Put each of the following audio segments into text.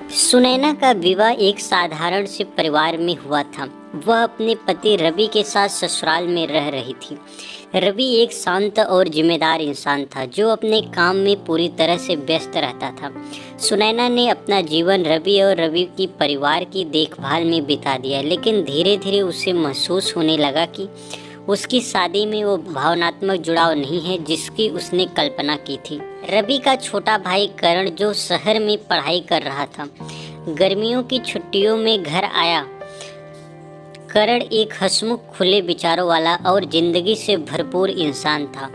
सुनैना का विवाह एक साधारण से परिवार में हुआ था। वह अपने पति रवि के साथ ससुराल में रह रही थी। रवि एक शांत और जिम्मेदार इंसान था जो अपने काम में पूरी तरह से व्यस्त रहता था। सुनैना ने अपना जीवन रवि और रवि की परिवार की देखभाल में बिता दिया, लेकिन धीरे धीरे उसे महसूस होने लगा कि उसकी शादी में वो भावनात्मक जुड़ाव नहीं है जिसकी उसने कल्पना की थी। रवि का छोटा भाई करण, जो शहर में पढ़ाई कर रहा था, गर्मियों की छुट्टियों में घर आया। करण एक हंसमुख, खुले विचारों वाला और जिंदगी से भरपूर इंसान था।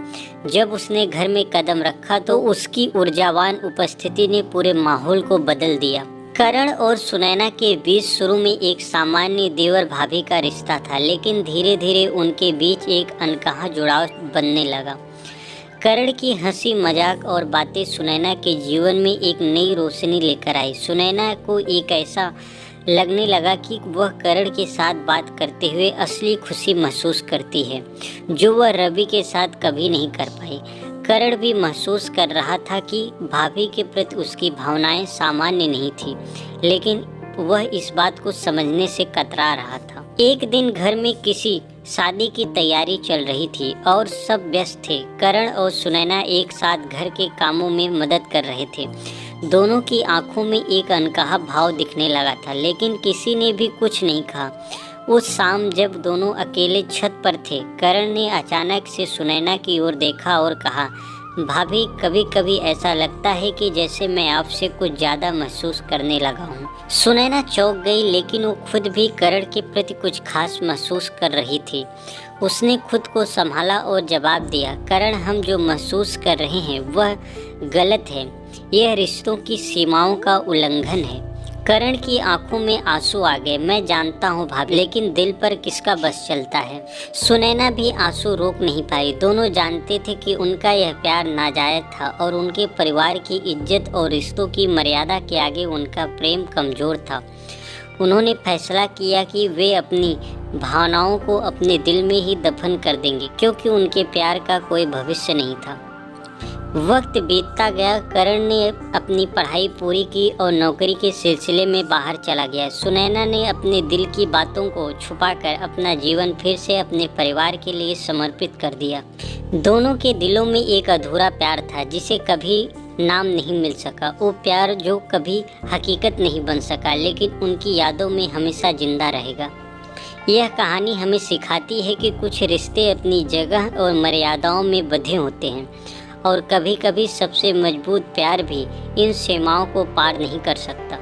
जब उसने घर में कदम रखा तो उसकी ऊर्जावान उपस्थिति ने पूरे माहौल को बदल दिया। करण और सुनैना के बीच शुरू में एक सामान्य देवर भाभी का रिश्ता था, लेकिन धीरे धीरे उनके बीच एक अनकहा जुड़ाव बनने लगा। करण की हंसी मजाक और बातें सुनैना के जीवन में एक नई रोशनी लेकर आई। सुनैना को एक ऐसा लगने लगा कि वह करण के साथ बात करते हुए असली खुशी महसूस करती है, जो वह रवि के साथ कभी नहीं कर पाई। करण भी महसूस कर रहा था कि भाभी के प्रति उसकी भावनाएं सामान्य नहीं थी, लेकिन वह इस बात को समझने से कतरा रहा था। एक दिन घर में किसी शादी की तैयारी चल रही थी और सब व्यस्त थे। करण और सुनैना एक साथ घर के कामों में मदद कर रहे थे। दोनों की आंखों में एक अनकहा भाव दिखने लगा था, लेकिन किसी ने भी कुछ नहीं कहा। उस शाम जब दोनों अकेले छत पर थे, करण ने अचानक से सुनैना की ओर देखा और कहा, भाभी, कभी कभी ऐसा लगता है कि जैसे मैं आपसे कुछ ज़्यादा महसूस करने लगा हूँ। सुनैना चौंक गई, लेकिन वो खुद भी करण के प्रति कुछ खास महसूस कर रही थी। उसने खुद को संभाला और जवाब दिया, करण, हम जो महसूस कर रहे हैं वह गलत है। यह रिश्तों की सीमाओं का उल्लंघन है। करण की आंखों में आंसू आ गए। मैं जानता हूँ भाभी, लेकिन दिल पर किसका बस चलता है। सुनैना भी आंसू रोक नहीं पाई। दोनों जानते थे कि उनका यह प्यार नाजायज था और उनके परिवार की इज्जत और रिश्तों की मर्यादा के आगे उनका प्रेम कमजोर था। उन्होंने फैसला किया कि वे अपनी भावनाओं को अपने दिल में ही दफन कर देंगे, क्योंकि उनके प्यार का कोई भविष्य नहीं था। वक्त बीतता गया। करण ने अपनी पढ़ाई पूरी की और नौकरी के सिलसिले में बाहर चला गया। सुनैना ने अपने दिल की बातों को छुपाकर अपना जीवन फिर से अपने परिवार के लिए समर्पित कर दिया। दोनों के दिलों में एक अधूरा प्यार था जिसे कभी नाम नहीं मिल सका। वो प्यार जो कभी हकीकत नहीं बन सका, लेकिन उनकी यादों में हमेशा जिंदा रहेगा। यह कहानी हमें सिखाती है कि कुछ रिश्ते अपनी जगह और मर्यादाओं में बंधे होते हैं, और कभी कभी सबसे मजबूत प्यार भी इन सीमाओं को पार नहीं कर सकता।